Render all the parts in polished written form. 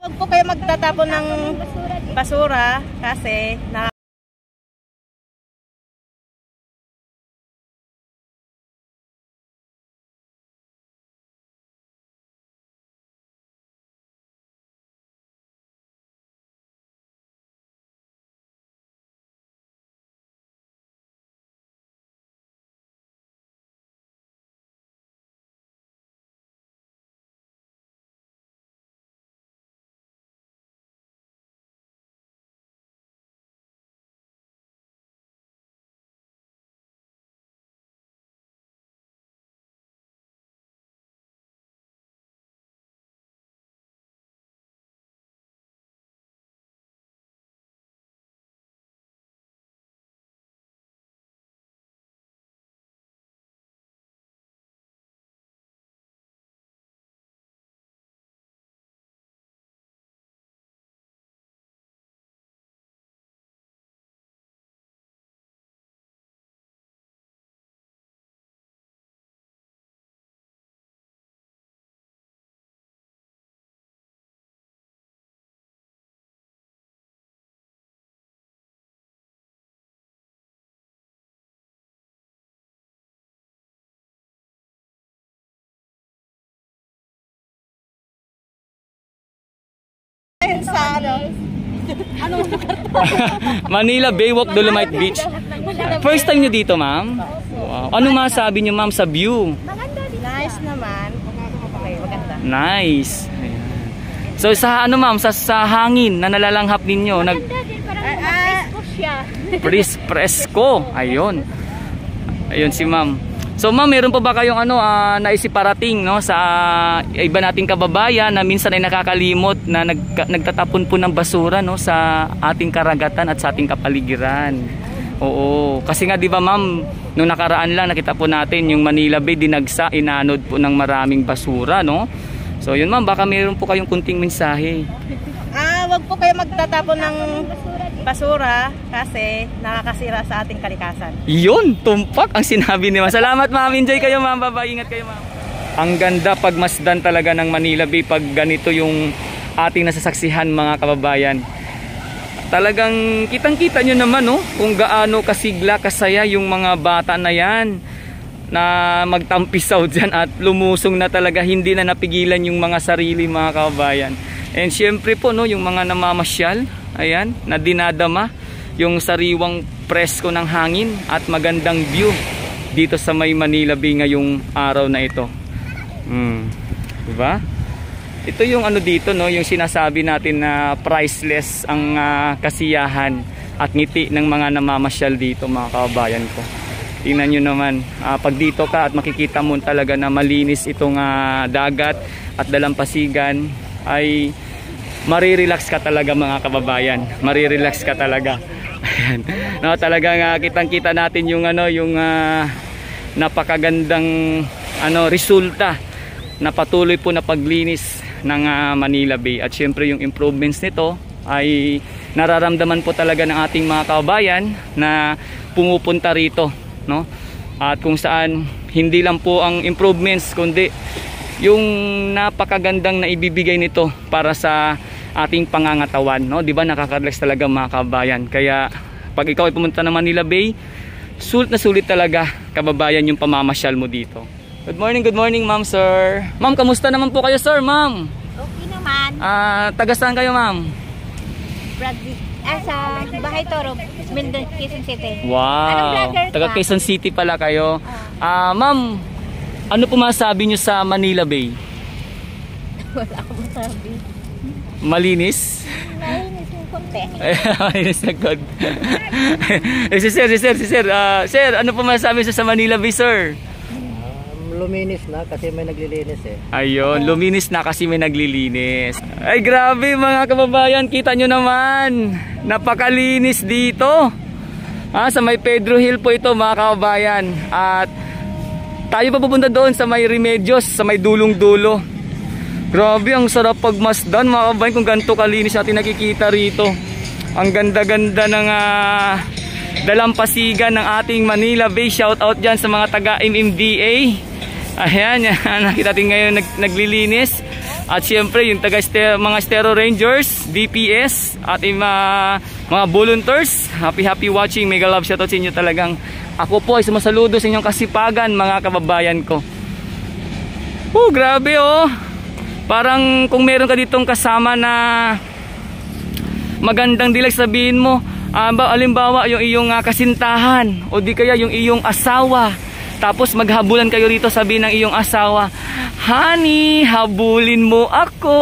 Huwag po kayo magtatapon ng basura kasi sa Manila Baywalk Dolomite Beach. First time nyo dito, ma'am? Wow. Ano masabi nyo, ma'am, sa view? Nice naman. Okay, maganda. Nice. Ayan. So sa ano, ma'am, sa hangin na nalalanghap ninyo, presko siya. Presko. Ayun. Ayun si ma'am. So ma'am, meron pa ba kayong naisiparating, no, sa iba nating kababayan na minsan ay nakakalimot na nagtatapon po ng basura, no, sa ating karagatan at sa ating kapaligiran? Oo, kasi nga 'di ba, ma'am, nung nakaraan lang nakita po natin yung Manila Bay dinagsa, inanod po ng maraming basura, no? So yun, ma'am, baka meron po kayong kunting mensahe. Wag po kayo magtatapon ng basura kasi nakakasira sa ating kalikasan. Yun, tumpak ang sinabi ni ma'am. Salamat, ma'am. Enjoy kayo, ma'am. Bye-bye. Ingat kayo, ma'am. Ang ganda pagmasdan talaga ng Manila Bay pag ganito yung ating nasasaksihan, mga kababayan. Talagang kitang-kita nyo naman, no, kung gaano kasigla, kasaya yung mga bata na yan na magtampisaw dyan at lumusong na talaga, hindi na napigilan yung mga sarili, mga kababayan. And syempre po, no, yung mga namamasyal, ayan, na dinadama yung sariwang presko ng hangin at magandang view dito sa may Manila Bay ngayong araw na ito. Diba? Ito yung dito, no, yung sinasabi natin na priceless ang kasiyahan at ngiti ng mga namamasyal dito, mga kababayan ko. Tingnan nyo naman, pag dito ka at makikita mo talaga na malinis itong dagat at dalampasigan, ay marirelax ka talaga, mga kababayan. Marirelax ka talaga. Ayan. No, talagang kitang-kita natin yung yung napakagandang resulta na patuloy po na paglinis ng Manila Bay. At syempre yung improvements nito ay nararamdaman po talaga ng ating mga kababayan na pumupunta rito, no? At kung saan hindi lang po ang improvements kundi yung napakagandang naibibigay nito para sa ating pangangatawan, no? 'Di ba, nakaka-relax talaga, mga kababayan. Kaya pag ikaw ay pumunta ng Manila Bay, sulit na sulit talaga, kababayan, yung pamamasyal mo dito. Good morning, ma'am, sir. Ma'am, kamusta naman po kayo, sir, ma'am? Okay naman. Taga saan kayo, ma'am? Sa Bahay Toro, Quezon City. Wow. Taga Quezon City pala kayo. Ma'am, ano po masabi nyo sa Manila Bay? Wala akong masabi. Malinis? Malinis yung konti. Malinis na konti. Si sir. Sir, ano po masabi nyo sa Manila Bay, sir? Luminis na kasi may naglilinis eh. Ayun, luminis na kasi may naglilinis. Ay, grabe, mga kababayan, kita nyo naman, napakalinis dito. Sa may Pedro Hill po ito, mga kababayan. At tayo pa pupunta doon sa may Remedios, sa may dulong-dulo. Grabe, ang sarap pagmasdan, mga kababayan, kung ganito kalinis natin nakikita rito. Ang ganda-ganda ng dalampasigan ng ating Manila Bay. Shout out dyan sa mga taga MMDA. Ayan, nakita natin ngayon naglilinis. At syempre yung mga Stero Rangers, DPS at yung mga volunteers. Happy watching. Mega love shoutout sa inyo talagang. Ako po ay sumasaludo sa inyong kasipagan mga kababayan ko. Oh, grabe oh. Parang kung meron ka ditong kasama na magandang dilag, sabihin mo, alimbawa yung iyong kasintahan o di kaya yung iyong asawa. Tapos maghabulan kayo rito, sabihin ng iyong asawa, "Honey, habulin mo ako."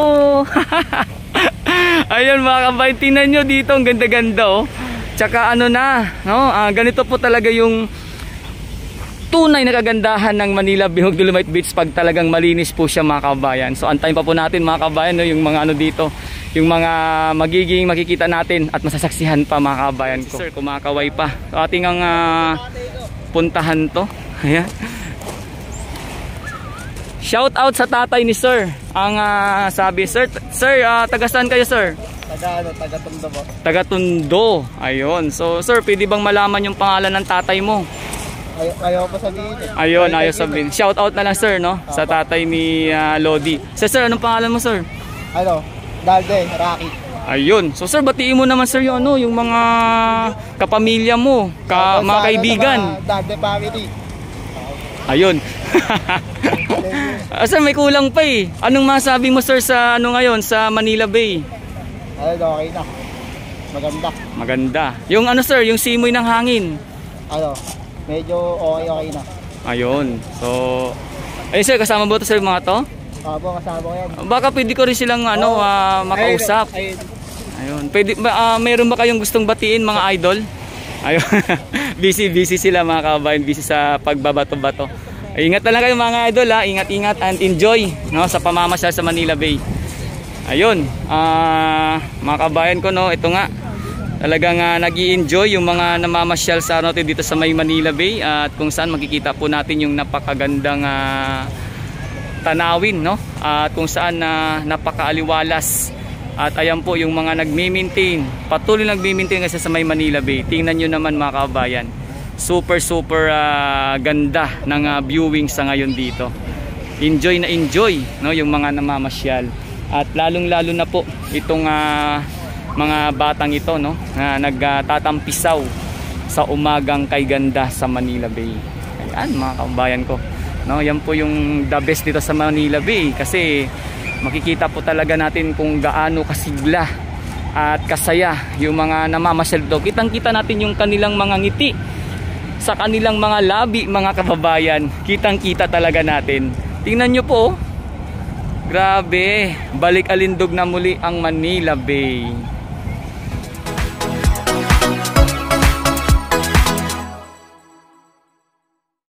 Ayun mga kabayan, tingnan nyo dito, ang ganda-ganda oh. Tsaka ano na, no? Ganito po talaga yung tunay na kagandahan ng Manila Bay Dolomite Beach pag talagang malinis po siya mga kabayan. So antayin pa po natin mga kabayan, no? Yung mga ano dito, yung mga magiging makikita natin at masasaksihan pa mga kabayan ko. Sir, kumakaway pa. So ating ang puntahan to. Ayan. Shout out sa tatay ni sir. Ang sabi, sir, taga saan kayo sir? Taga Tondo po. Taga Tondo. Ayun. So sir, pwede bang malaman yung pangalan ng tatay mo? Ayaw pa sabihin. Ayun, ayaw sabihin. Shout out na lang sir, no? Sa tatay ni Lodi. Sir, anong pangalan mo sir? Dalde, Rocky. Ayun. So sir, batiin mo naman sir yung ano, yung mga kapamilya mo, mga kaibigan. Dalde family. Ayun. Sir, may kulang pa eh. Anong masabi mo sir sa ano ngayon sa Manila Bay? Okay na. Maganda. Maganda. Yung ano sir, yung simoy ng hangin. Medyo okay na. Ayun. So, ayun sir, kasama ba ito sir mga to? Kasama ko yan. Baka pwede ko rin silang makausap. Ayun. Pwede, mayroon ba kayong gustong batiin mga idol? Ayun. busy sila mga kabayan, busy sa pagbabato-bato. Ingat na lang kayo mga idol ha. Ingat and enjoy, no, sa pamamasyal sa Manila Bay. Ayun. Mga kabayan ko, no, ito nga. Talagang nag-i-enjoy yung mga namamasyal sa natin dito sa may Manila Bay at kung saan makikita po natin yung napakagandang tanawin, no? At kung saan napakaaliwalas. At ayan po yung mga nagme-maintain, patuloy nagme-maintain kasi sa may Manila Bay. Tingnan nyo naman mga kabayan, super ganda ng viewing sa ngayon dito. Enjoy na enjoy, no, yung mga namamasyal. At lalong-lalo na po itong mga batang ito, no, na nagtatampisaw sa umagang kay ganda sa Manila Bay. Ayan mga kabayan ko, no, yan po yung the best dito sa Manila Bay kasi makikita po talaga natin kung gaano kasigla at kasaya yung mga namamasyal dito. Kitang-kita natin yung kanilang mga ngiti sa kanilang mga labi mga kababayan. Kitang-kita talaga natin. Tingnan nyo po, grabe, balik alindog na muli ang Manila Bay.